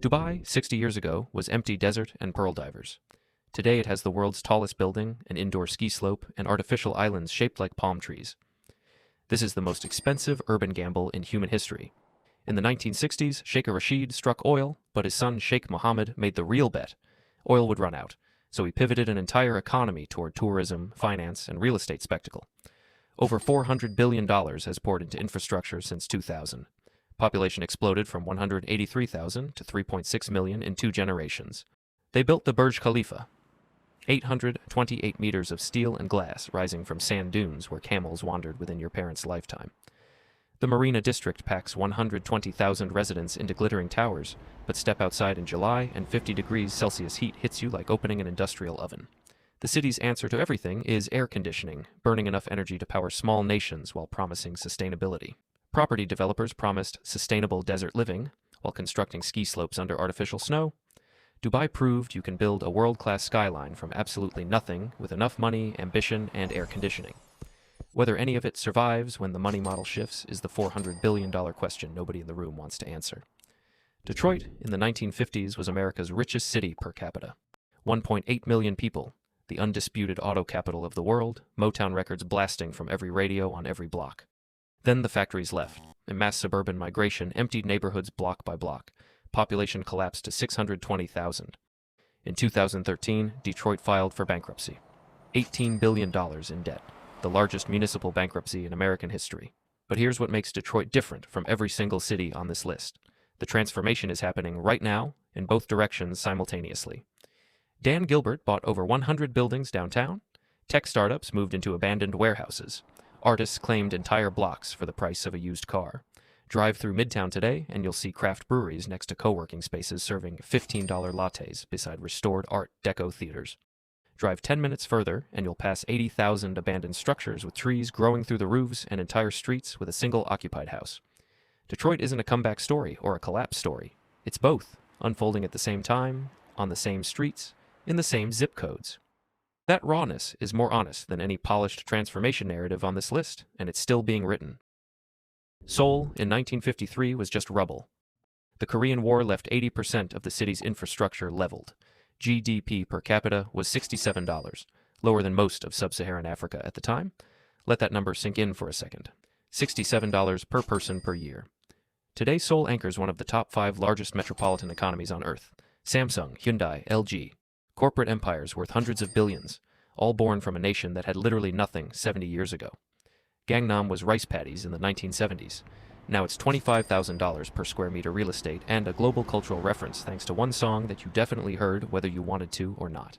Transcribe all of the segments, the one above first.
Dubai, 60 years ago, was empty desert and pearl divers. Today it has the world's tallest building, an indoor ski slope, and artificial islands shaped like palm trees. This is the most expensive urban gamble in human history. In the 1960s, Sheikh Rashid struck oil, but his son Sheikh Mohammed made the real bet. Oil would run out, so he pivoted an entire economy toward tourism, finance, and real estate spectacle. Over $400 billion has poured into infrastructure since 2000. Population exploded from 183,000 to 3.6 million in 2 generations. They built the Burj Khalifa, 828 meters of steel and glass rising from sand dunes where camels wandered within your parents' lifetime. The Marina District packs 120,000 residents into glittering towers, but step outside in July and 50 degrees Celsius heat hits you like opening an industrial oven. The city's answer to everything is air conditioning, burning enough energy to power small nations while promising sustainability. Property developers promised sustainable desert living while constructing ski slopes under artificial snow. Dubai proved you can build a world-class skyline from absolutely nothing with enough money, ambition, and air conditioning. Whether any of it survives when the money model shifts is the $400 billion question nobody in the room wants to answer. Detroit, in the 1950s, was America's richest city per capita. 1.8 million people, the undisputed auto capital of the world, Motown records blasting from every radio on every block. Then the factories left, and mass suburban migration emptied neighborhoods block by block. Population collapsed to 620,000. In 2013, Detroit filed for bankruptcy. $18 billion in debt, the largest municipal bankruptcy in American history. But here's what makes Detroit different from every single city on this list. The transformation is happening right now, in both directions simultaneously. Dan Gilbert bought over 100 buildings downtown. Tech startups moved into abandoned warehouses. Artists claimed entire blocks for the price of a used car. Drive through Midtown today, and you'll see craft breweries next to co-working spaces serving $15 lattes beside restored Art Deco theaters. Drive 10 minutes further, and you'll pass 80,000 abandoned structures with trees growing through the roofs and entire streets with a single occupied house. Detroit isn't a comeback story or a collapse story. It's both, unfolding at the same time, on the same streets, in the same zip codes. That rawness is more honest than any polished transformation narrative on this list, and it's still being written. Seoul, in 1953, was just rubble. The Korean War left 80% of the city's infrastructure leveled. GDP per capita was $67, lower than most of sub-Saharan Africa at the time. Let that number sink in for a second. $67 per person per year. Today, Seoul anchors one of the top 5 largest metropolitan economies on Earth. Samsung, Hyundai, LG. Corporate empires worth hundreds of billions, all born from a nation that had literally nothing 70 years ago. Gangnam was rice paddies in the 1970s. Now it's $25,000 per square meter real estate and a global cultural reference thanks to one song that you definitely heard whether you wanted to or not.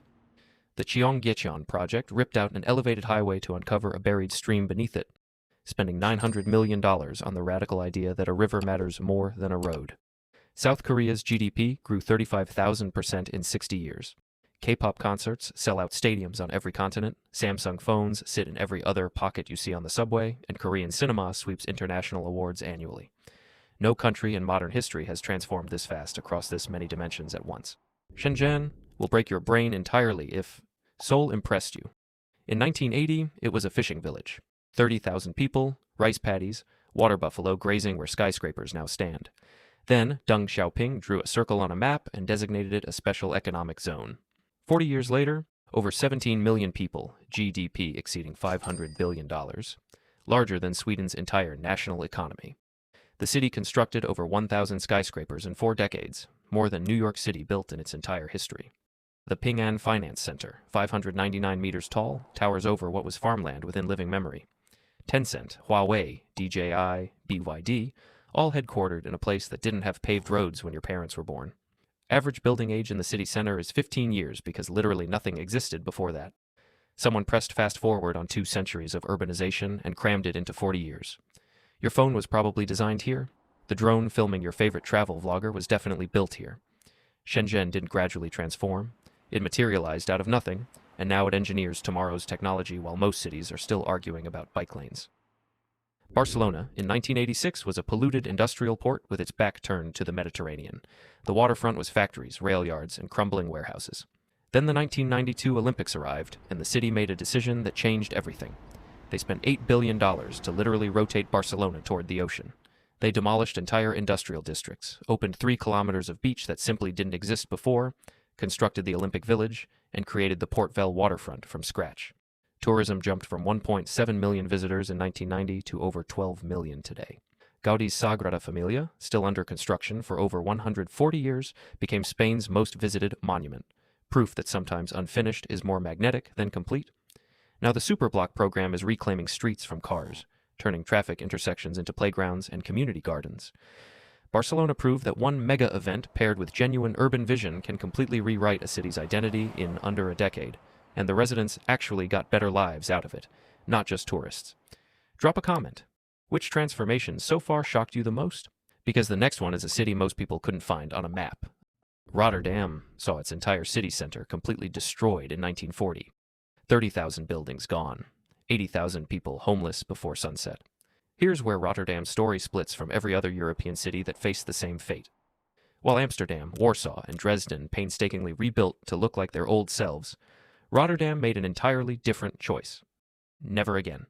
The Cheonggyecheon project ripped out an elevated highway to uncover a buried stream beneath it, spending $900 million on the radical idea that a river matters more than a road. South Korea's GDP grew 35,000% in 60 years. K-pop concerts sell out stadiums on every continent, Samsung phones sit in every other pocket you see on the subway, and Korean cinema sweeps international awards annually. No country in modern history has transformed this fast across this many dimensions at once. Shenzhen will break your brain entirely if Seoul impressed you. In 1980, it was a fishing village. 30,000 people, rice paddies, water buffalo grazing where skyscrapers now stand. Then, Deng Xiaoping drew a circle on a map and designated it a special economic zone. 40 years later, over 17 million people, GDP exceeding $500 billion, larger than Sweden's entire national economy. The city constructed over 1,000 skyscrapers in 4 decades, more than New York City built in its entire history. The Ping An Finance Center, 599 meters tall, towers over what was farmland within living memory. Tencent, Huawei, DJI, BYD, all headquartered in a place that didn't have paved roads when your parents were born. Average building age in the city center is 15 years because literally nothing existed before that. Someone pressed fast forward on 2 centuries of urbanization and crammed it into 40 years. Your phone was probably designed here. The drone filming your favorite travel vlogger was definitely built here. Shenzhen didn't gradually transform. It materialized out of nothing, and now it engineers tomorrow's technology while most cities are still arguing about bike lanes. Barcelona, in 1986, was a polluted industrial port with its back turned to the Mediterranean. The waterfront was factories, rail yards, and crumbling warehouses. Then the 1992 Olympics arrived, and the city made a decision that changed everything. They spent $8 billion to literally rotate Barcelona toward the ocean. They demolished entire industrial districts, opened 3 kilometers of beach that simply didn't exist before, constructed the Olympic Village, and created the Port Vell waterfront from scratch. Tourism jumped from 1.7 million visitors in 1990 to over 12 million today. Gaudi's Sagrada Familia, still under construction for over 140 years, became Spain's most visited monument, proof that sometimes unfinished is more magnetic than complete. Now the Superblock program is reclaiming streets from cars, turning traffic intersections into playgrounds and community gardens. Barcelona proved that one mega event paired with genuine urban vision can completely rewrite a city's identity in under a decade, and the residents actually got better lives out of it, not just tourists. Drop a comment. Which transformation so far shocked you the most? Because the next one is a city most people couldn't find on a map. Rotterdam saw its entire city center completely destroyed in 1940. 30,000 buildings gone. 80,000 people homeless before sunset. Here's where Rotterdam's story splits from every other European city that faced the same fate. While Amsterdam, Warsaw, and Dresden painstakingly rebuilt to look like their old selves, Rotterdam made an entirely different choice. Never again.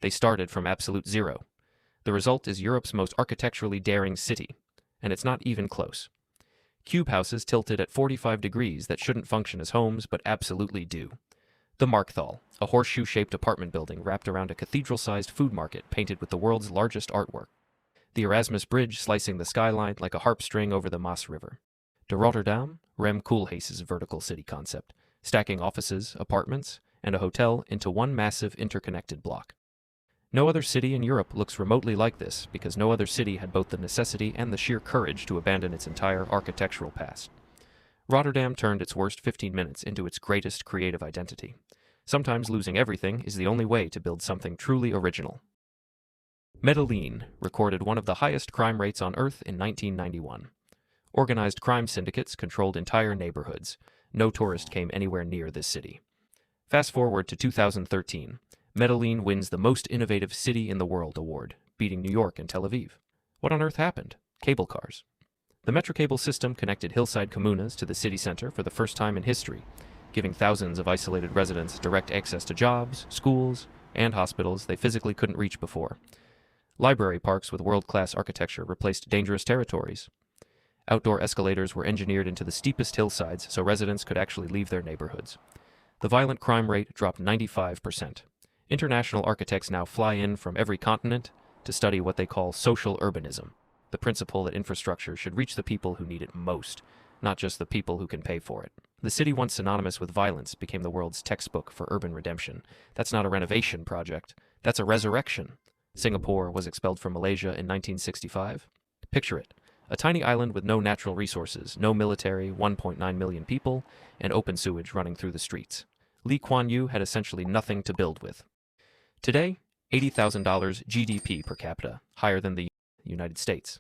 They started from absolute zero. The result is Europe's most architecturally daring city, and it's not even close. Cube houses tilted at 45 degrees that shouldn't function as homes but absolutely do. The Markthal, a horseshoe-shaped apartment building wrapped around a cathedral-sized food market painted with the world's largest artwork. The Erasmus Bridge slicing the skyline like a harp string over the Maas River. De Rotterdam, Rem Koolhaas's vertical city concept, stacking offices, apartments, and a hotel into one massive interconnected block. No other city in Europe looks remotely like this because no other city had both the necessity and the sheer courage to abandon its entire architectural past. Rotterdam turned its worst 15 minutes into its greatest creative identity. Sometimes losing everything is the only way to build something truly original. Medellín recorded one of the highest crime rates on Earth in 1991. Organized crime syndicates controlled entire neighborhoods. No tourist came anywhere near this city. Fast forward to 2013. Medellín wins the Most Innovative City in the World award, beating New York and Tel Aviv. What on earth happened? Cable cars. The metro cable system connected hillside comunas to the city center for the first time in history, giving thousands of isolated residents direct access to jobs, schools, and hospitals they physically couldn't reach before. Library parks with world-class architecture replaced dangerous territories. Outdoor escalators were engineered into the steepest hillsides so residents could actually leave their neighborhoods. The violent crime rate dropped 95%. International architects now fly in from every continent to study what they call social urbanism, the principle that infrastructure should reach the people who need it most, not just the people who can pay for it. The city once synonymous with violence became the world's textbook for urban redemption. That's not a renovation project, that's a resurrection. Singapore was expelled from Malaysia in 1965. Picture it, a tiny island with no natural resources, no military, 1.9 million people, and open sewage running through the streets. Lee Kuan Yew had essentially nothing to build with. Today, $80,000 GDP per capita, higher than the United States.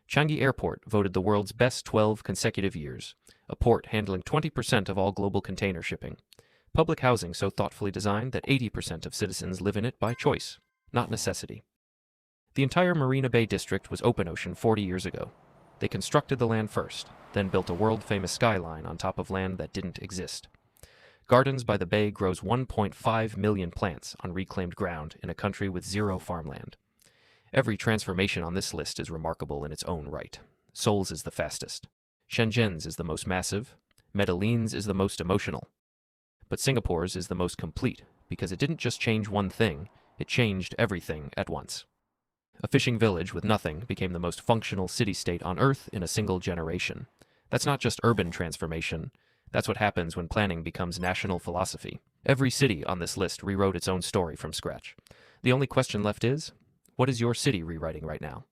Changi Airport voted the world's best 12 consecutive years, a port handling 20% of all global container shipping. Public housing so thoughtfully designed that 80% of citizens live in it by choice, not necessity. The entire Marina Bay district was open ocean 40 years ago. They constructed the land first, then built a world-famous skyline on top of land that didn't exist. Gardens by the Bay grows 1.5 million plants on reclaimed ground in a country with zero farmland. Every transformation on this list is remarkable in its own right. Seoul's is the fastest. Shenzhen's is the most massive. Medellín's is the most emotional. But Singapore's is the most complete because it didn't just change one thing, it changed everything at once. A fishing village with nothing became the most functional city-state on Earth in a single generation. That's not just urban transformation. That's what happens when planning becomes national philosophy. Every city on this list rewrote its own story from scratch. The only question left is, what is your city rewriting right now?